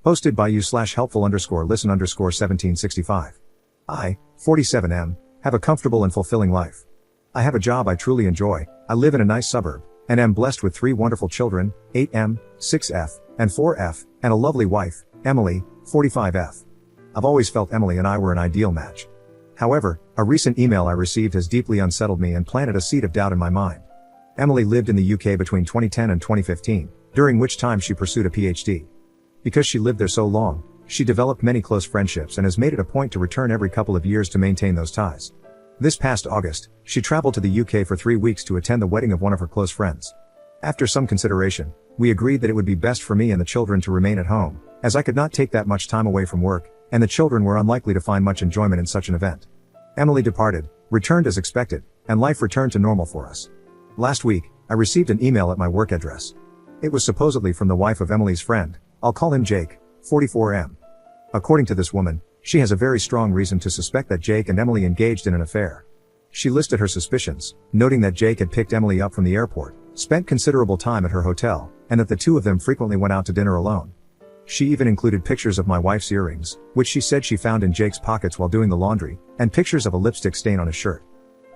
Posted by you/helpful_listen_1765. I, 47M, have a comfortable and fulfilling life. I have a job I truly enjoy, I live in a nice suburb, and am blessed with 3 wonderful children, 8M, 6F, and 4F, and a lovely wife, Emily, 45F. I've always felt Emily and I were an ideal match. However, a recent email I received has deeply unsettled me and planted a seed of doubt in my mind. Emily lived in the UK between 2010 and 2015, during which time she pursued a PhD. Because she lived there so long, she developed many close friendships and has made it a point to return every couple of years to maintain those ties. This past August, she traveled to the UK for 3 weeks to attend the wedding of one of her close friends. After some consideration, we agreed that it would be best for me and the children to remain at home, as I could not take that much time away from work, and the children were unlikely to find much enjoyment in such an event. Emily departed, returned as expected, and life returned to normal for us. Last week, I received an email at my work address. It was supposedly from the wife of Emily's friend. I'll call him Jake, 44M. According to this woman, she has a very strong reason to suspect that Jake and Emily engaged in an affair. She listed her suspicions, noting that Jake had picked Emily up from the airport, spent considerable time at her hotel, and that the two of them frequently went out to dinner alone. She even included pictures of my wife's earrings, which she said she found in Jake's pockets while doing the laundry, and pictures of a lipstick stain on his shirt.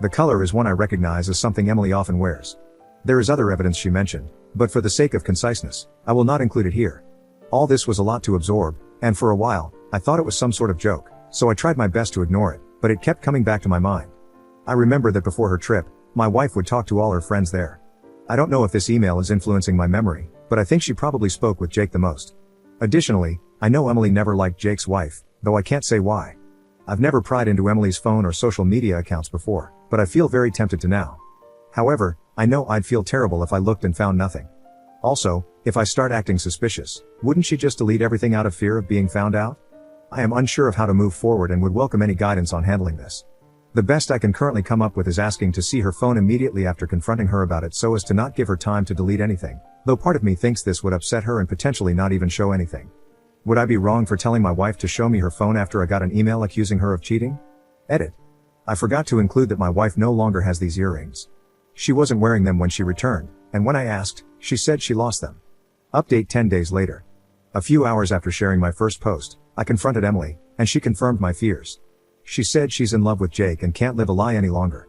The color is one I recognize as something Emily often wears. There is other evidence she mentioned, but for the sake of conciseness, I will not include it here. All this was a lot to absorb, and for a while, I thought it was some sort of joke, so I tried my best to ignore it, but it kept coming back to my mind. I remember that before her trip, my wife would talk to all her friends there. I don't know if this email is influencing my memory, but I think she probably spoke with Jake the most. Additionally, I know Emily never liked Jake's wife, though I can't say why. I've never pried into Emily's phone or social media accounts before, but I feel very tempted to now. However, I know I'd feel terrible if I looked and found nothing. Also, if I start acting suspicious, wouldn't she just delete everything out of fear of being found out? I am unsure of how to move forward and would welcome any guidance on handling this. The best I can currently come up with is asking to see her phone immediately after confronting her about it so as to not give her time to delete anything, though part of me thinks this would upset her and potentially not even show anything. Would I be wrong for telling my wife to show me her phone after I got an email accusing her of cheating? Edit. I forgot to include that my wife no longer has these earrings. She wasn't wearing them when she returned, and when I asked, she said she lost them. Update 10 days later. A few hours after sharing my first post, I confronted Emily, and she confirmed my fears. She said she's in love with Jake and can't live a lie any longer.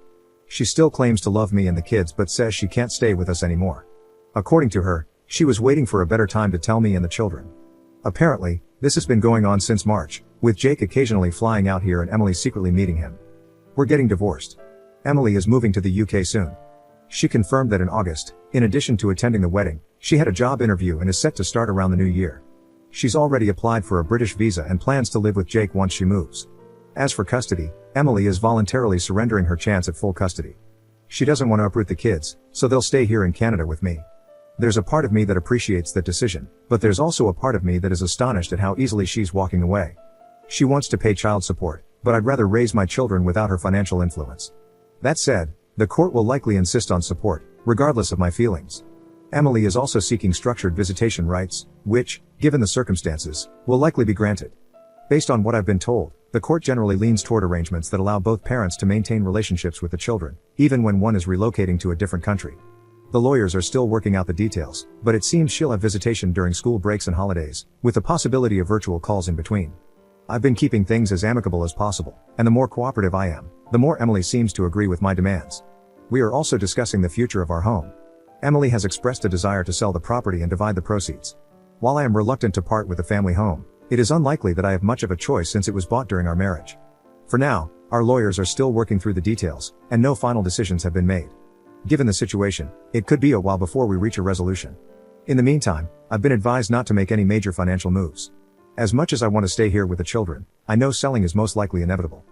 She still claims to love me and the kids but says she can't stay with us anymore. According to her, she was waiting for a better time to tell me and the children. Apparently, this has been going on since March, with Jake occasionally flying out here and Emily secretly meeting him. We're getting divorced. Emily is moving to the UK soon. She confirmed that in August, in addition to attending the wedding, she had a job interview and is set to start around the new year. She's already applied for a British visa and plans to live with Jake once she moves. As for custody, Emily is voluntarily surrendering her chance at full custody. She doesn't want to uproot the kids, so they'll stay here in Canada with me. There's a part of me that appreciates that decision, but there's also a part of me that is astonished at how easily she's walking away. She wants to pay child support, but I'd rather raise my children without her financial influence. That said, the court will likely insist on support, regardless of my feelings. Emily is also seeking structured visitation rights, which, given the circumstances, will likely be granted. Based on what I've been told, the court generally leans toward arrangements that allow both parents to maintain relationships with the children, even when one is relocating to a different country. The lawyers are still working out the details, but it seems she'll have visitation during school breaks and holidays, with the possibility of virtual calls in between. I've been keeping things as amicable as possible, and the more cooperative I am, the more Emily seems to agree with my demands. We are also discussing the future of our home. Emily has expressed a desire to sell the property and divide the proceeds. While I am reluctant to part with the family home, it is unlikely that I have much of a choice since it was bought during our marriage. For now, our lawyers are still working through the details, and no final decisions have been made. Given the situation, it could be a while before we reach a resolution. In the meantime, I've been advised not to make any major financial moves. As much as I want to stay here with the children, I know selling is most likely inevitable.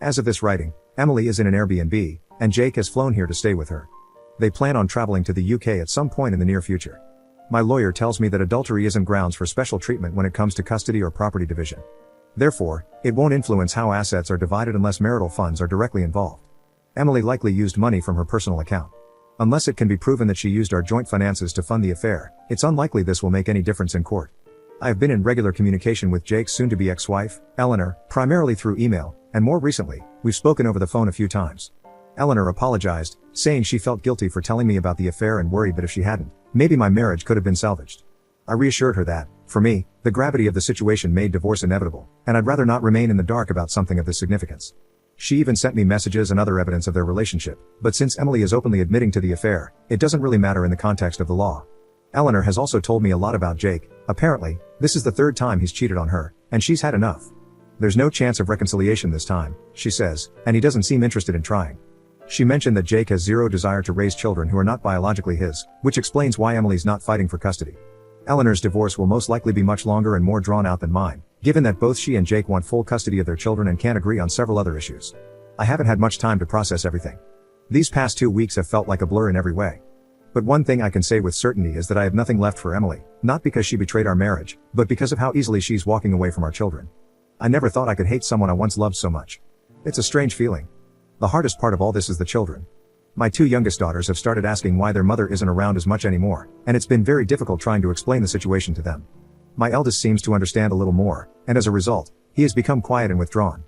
As of this writing, Emily is in an Airbnb, and Jake has flown here to stay with her. They plan on traveling to the UK at some point in the near future. My lawyer tells me that adultery isn't grounds for special treatment when it comes to custody or property division. Therefore, it won't influence how assets are divided unless marital funds are directly involved. Emily likely used money from her personal account. Unless it can be proven that she used our joint finances to fund the affair, it's unlikely this will make any difference in court. I have been in regular communication with Jake's soon-to-be ex-wife, Eleanor, primarily through email, and more recently, we've spoken over the phone a few times. Eleanor apologized, saying she felt guilty for telling me about the affair and worried that if she hadn't, maybe my marriage could have been salvaged. I reassured her that, For me, the gravity of the situation made divorce inevitable, and I'd rather not remain in the dark about something of this significance. She even sent me messages and other evidence of their relationship, but since Emily is openly admitting to the affair, it doesn't really matter in the context of the law. Eleanor has also told me a lot about Jake. Apparently, this is the third time he's cheated on her, and she's had enough. There's no chance of reconciliation this time, she says, and he doesn't seem interested in trying. She mentioned that Jake has zero desire to raise children who are not biologically his, which explains why Emily's not fighting for custody. Eleanor's divorce will most likely be much longer and more drawn out than mine, given that both she and Jake want full custody of their children and can't agree on several other issues. I haven't had much time to process everything. These past 2 weeks have felt like a blur in every way. But one thing I can say with certainty is that I have nothing left for Emily, not because she betrayed our marriage, but because of how easily she's walking away from our children. I never thought I could hate someone I once loved so much. It's a strange feeling. The hardest part of all this is the children. My 2 youngest daughters have started asking why their mother isn't around as much anymore, and it's been very difficult trying to explain the situation to them. My eldest seems to understand a little more, and as a result, he has become quiet and withdrawn.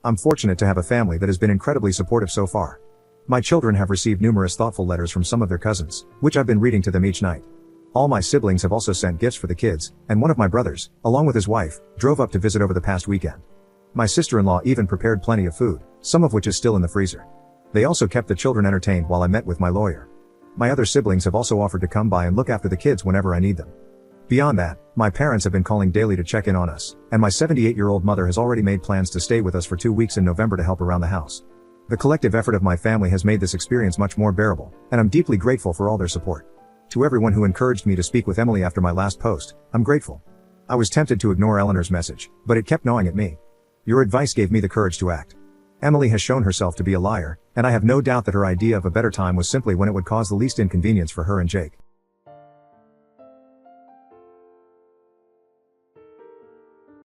I'm fortunate to have a family that has been incredibly supportive so far. My children have received numerous thoughtful letters from some of their cousins, which I've been reading to them each night. All my siblings have also sent gifts for the kids, and one of my brothers, along with his wife, drove up to visit over the past weekend. My sister-in-law even prepared plenty of food, some of which is still in the freezer. They also kept the children entertained while I met with my lawyer. My other siblings have also offered to come by and look after the kids whenever I need them. Beyond that, my parents have been calling daily to check in on us, and my 78-year-old mother has already made plans to stay with us for 2 weeks in November to help around the house. The collective effort of my family has made this experience much more bearable, and I'm deeply grateful for all their support. To everyone who encouraged me to speak with Emily after my last post, I'm grateful. I was tempted to ignore Eleanor's message, but it kept gnawing at me. Your advice gave me the courage to act. Emily has shown herself to be a liar, and I have no doubt that her idea of a better time was simply when it would cause the least inconvenience for her and Jake.